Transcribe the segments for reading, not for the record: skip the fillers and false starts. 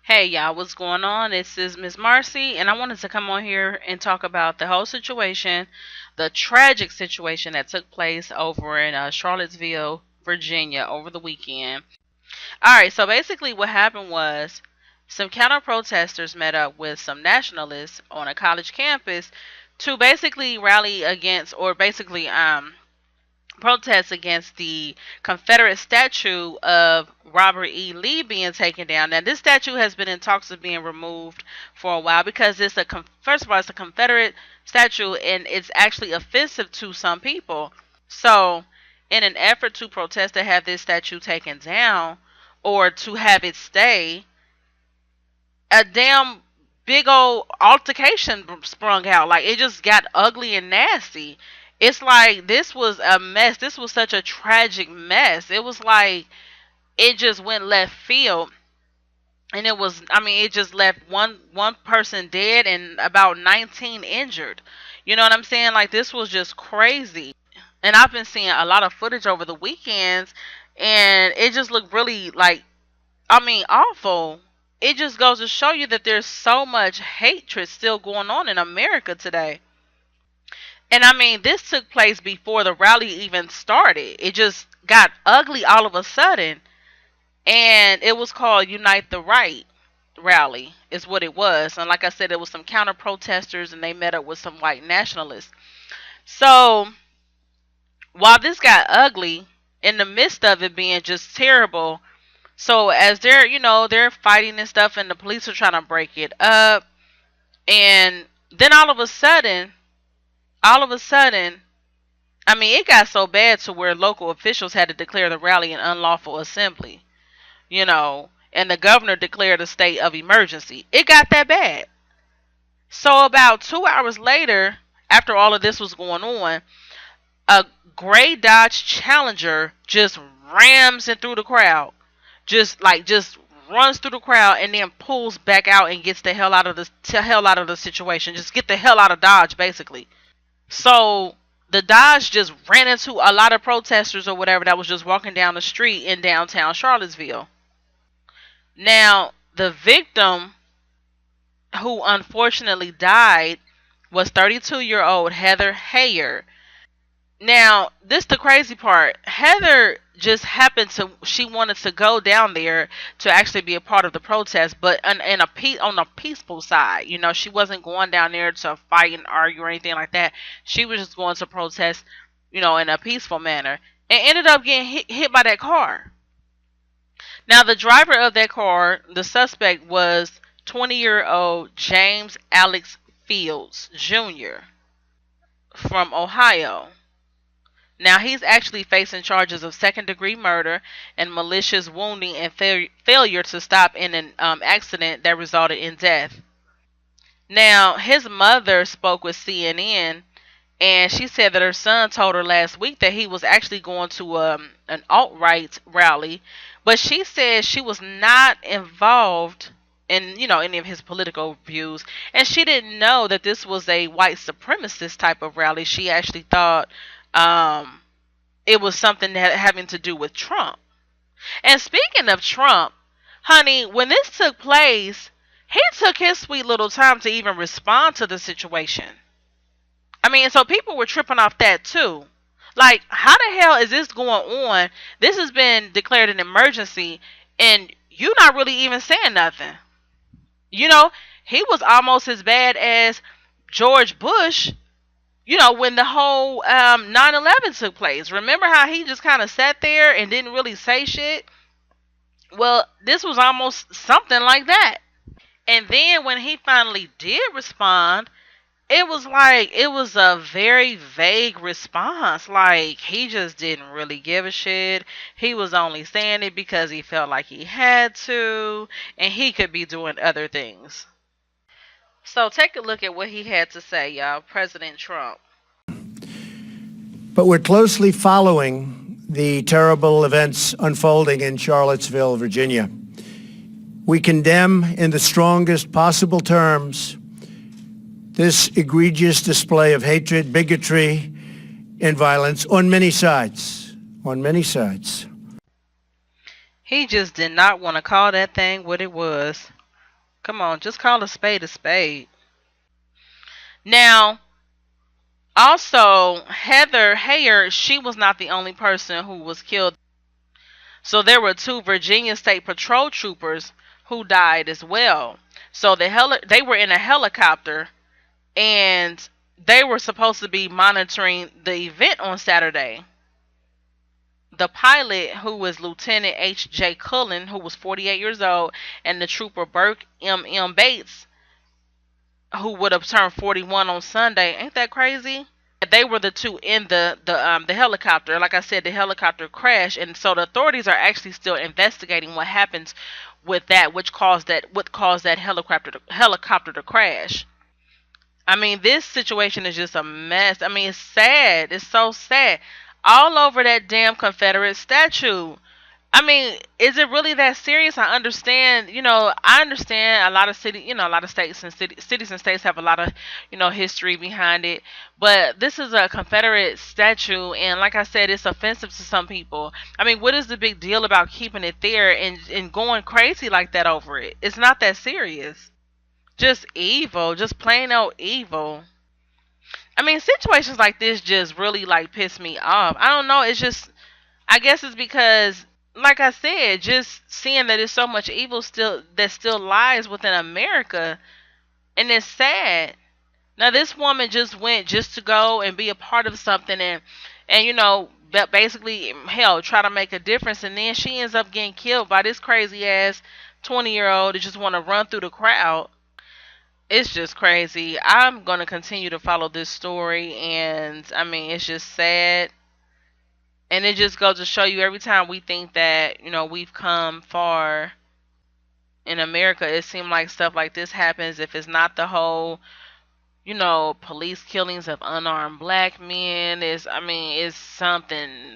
Hey y'all, what's going on? This is Miss Marcy, and I wanted to come on here and talk about the whole situation, the tragic situation that took place over in Charlottesville, Virginia over the weekend. Alright, so basically what happened was some counter protesters met up with some nationalists on a college campus to basically rally against, or basically protests against the Confederate statue of Robert E. Lee being taken down. Now, this statue has been in talks of being removed for a while because first of all, it's a Confederate statue and it's actually offensive to some people. So, in an effort to protest to have this statue taken down or to have it stay, a damn big old altercation sprung out. Like, it just got ugly and nasty. It's like this was a mess. This was such a tragic mess. It was like it just went left field. And it was, I mean, it just left one person dead and about 19 injured. You know what I'm saying? Like, this was just crazy. And I've been seeing a lot of footage over the weekends, and it just looked really like, I mean, awful. It just goes to show you that there's so much hatred still going on in America today. And I mean, this took place before the rally even started. It just got ugly all of a sudden. And it was called Unite the Right rally, is what it was. And like I said, it was some counter protesters and they met up with some white nationalists. So while this got ugly, in the midst of it being just terrible, so as they're fighting and stuff, and the police are trying to break it up, and then all of a sudden, I mean, it got so bad to where local officials had to declare the rally an unlawful assembly, and the governor declared a state of emergency. It got that bad. So about 2 hours later, after all of this was going on, a gray Dodge Challenger just rams it through the crowd, just runs through the crowd and then pulls back out and gets the hell out of the situation. Just get the hell out of Dodge, basically. So the Dodge just ran into a lot of protesters or whatever that was just walking down the street in downtown Charlottesville. Now, the victim who unfortunately died was 32-year-old Heather Heyer. Now, this the crazy part. Heather just happened to she wanted to go down there to actually be a part of the protest, but on a peaceful side. She wasn't going down there to fight and argue or anything like that. She was just going to protest, in a peaceful manner, and ended up getting hit by that car. Now, the driver of that car, the suspect, was 20-year-old James Alex Fields Jr. from Ohio. Now, he's actually facing charges of second-degree murder and malicious wounding and failure to stop in an accident that resulted in death. Now, his mother spoke with CNN, and she said that her son told her last week that he was actually going to an alt-right rally, but she said she was not involved in any of his political views, and she didn't know that this was a white supremacist type of rally. She actually thought um, it was something that having to do with Trump. And speaking of Trump, honey, when this took place, he took his sweet little time to even respond to the situation. I mean, so people were tripping off that too. Like, how the hell is this going on? This has been declared an emergency, and you not really even saying nothing. You know, he was almost as bad as George Bush, when the whole 9/11 took place. Remember how he just kind of sat there and didn't really say shit? Well, this was almost something like that. And then when he finally did respond, it was like it was a very vague response. Like, he just didn't really give a shit. He was only saying it because he felt like he had to, and he could be doing other things. So take a look at what he had to say, y'all. President Trump. But we're closely following the terrible events unfolding in Charlottesville, Virginia. We condemn in the strongest possible terms this egregious display of hatred, bigotry, and violence on many sides. On many sides. He just did not want to call that thing what it was. Come on, just call a spade a spade. Now, also, Heather Heyer, she was not the only person who was killed. So there were two Virginia State Patrol troopers who died as well. So they were in a helicopter and they were supposed to be monitoring the event on Saturday. The pilot, who was Lieutenant H.J. Cullen, who was 48 years old, and the trooper Burke M.M. Bates, who would have turned 41 on Sunday. Ain't that crazy? They were the two in the helicopter. Like I said, the helicopter crashed, and so the authorities are actually still investigating what happens with that, what caused that helicopter to crash. I mean, this situation is just a mess. I mean, it's sad. It's so sad. All over that damn Confederate statue. I mean, is it really that serious? I understand, I understand a lot of a lot of cities and states have a lot of, history behind it. But this is a Confederate statue, and like I said, it's offensive to some people. I mean, what is the big deal about keeping it there and going crazy like that over it? It's not that serious. Just evil, just plain old evil. I mean, situations like this just really like piss me off. I don't know. It's just, I guess it's because, like I said, just seeing that there's so much evil still lies within America, and it's sad. Now this woman just went just to go and be a part of something, and basically, hell, try to make a difference, and then she ends up getting killed by this crazy ass 20-year-old that just want to run through the crowd. It's just crazy. I'm going to continue to follow this story, and I mean, it's just sad. And it just goes to show you, every time we think that, we've come far in America, it seems like stuff like this happens. If it's not the whole, police killings of unarmed black men, it's something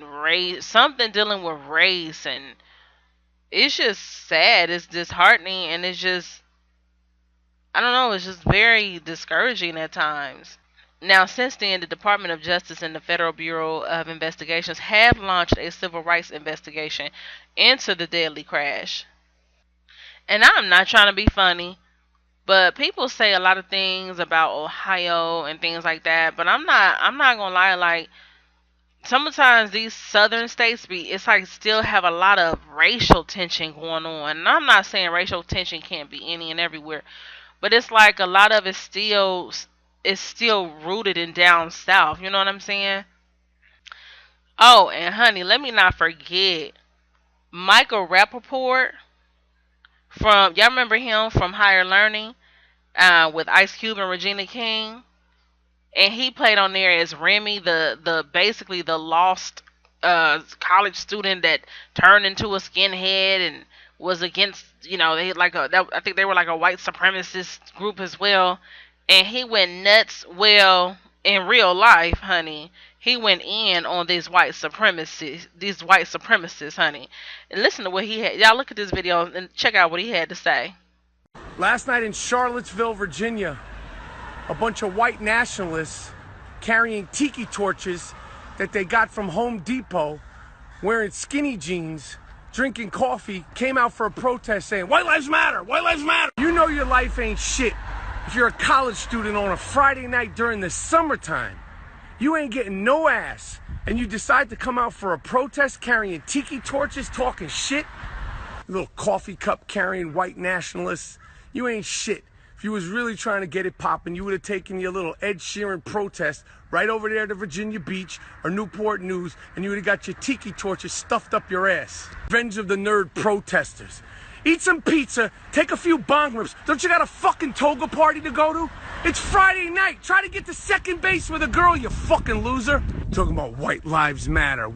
dealing with race, and it's just sad. It's disheartening, and it's just, I don't know, it's just very discouraging at times. Now, since then, the Department of Justice and the Federal Bureau of Investigations have launched a civil rights investigation into the deadly crash. And I'm not trying to be funny, but people say a lot of things about Ohio and things like that, but I'm not going to lie, like sometimes these southern states it's like still have a lot of racial tension going on. And I'm not saying racial tension can't be any and everywhere, but it's like a lot of it's still rooted in down south. You know what I'm saying? Oh, and honey, let me not forget Michael Rappaport from, y'all remember him from Higher Learning, with Ice Cube and Regina King, and he played on there as Remy, the basically the lost college student that turned into a skinhead and was against, they like I think they were like a white supremacist group as well, and he went nuts. Well, in real life, honey, he went in on these white supremacists, honey. And listen to what he had. Y'all look at this video and check out what he had to say. Last night in Charlottesville, Virginia, a bunch of white nationalists carrying tiki torches that they got from Home Depot, wearing skinny jeans, drinking coffee, came out for a protest saying, "White lives matter, white lives matter." You know your life ain't shit if you're a college student on a Friday night during the summertime. You ain't getting no ass, and you decide to come out for a protest carrying tiki torches, talking shit. Little coffee cup carrying white nationalists. You ain't shit. If you was really trying to get it poppin', you would have taken your little Ed Sheeran protest right over there to Virginia Beach or Newport News, and you would have got your tiki torches stuffed up your ass. Revenge of the nerd protesters. Eat some pizza, take a few bong rips. Don't you got a fucking toga party to go to? It's Friday night. Try to get to second base with a girl, you fucking loser. Talking about white lives matter,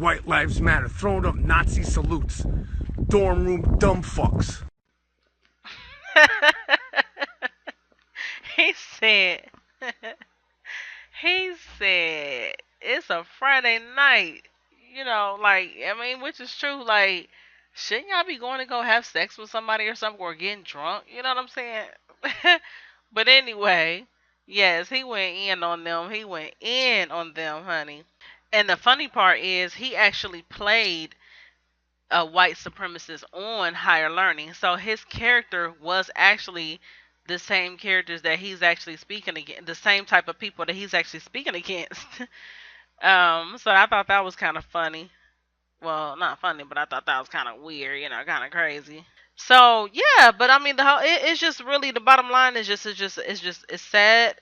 throwing up Nazi salutes. Dorm room dumb fucks. He said, he said, it's a Friday night. I mean, which is true. Like, shouldn't y'all be going to go have sex with somebody or something, or getting drunk? You know what I'm saying? But anyway, yes, he went in on them. He went in on them, honey. And the funny part is, he actually played a white supremacist on Higher Learning. So his character was actually the same characters that he's actually speaking against, the same type of people that he's actually speaking against. So I thought that was kind of funny. Well, not funny, but I thought that was kind of weird, kind of crazy. So yeah, but I mean, it's just really the bottom line is it's sad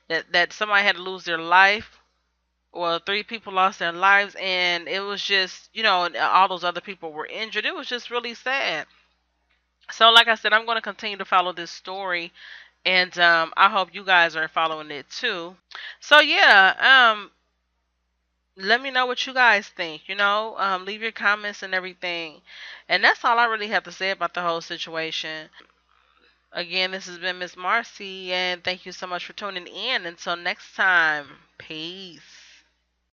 that somebody had to lose their life. Well, three people lost their lives, and it was just and all those other people were injured. It was just really sad. So, like I said, I'm going to continue to follow this story, and I hope you guys are following it too. So yeah, let me know what you guys think. Leave your comments and everything. And that's all I really have to say about the whole situation. Again, this has been Miss Marcy, and thank you so much for tuning in. Until next time, peace.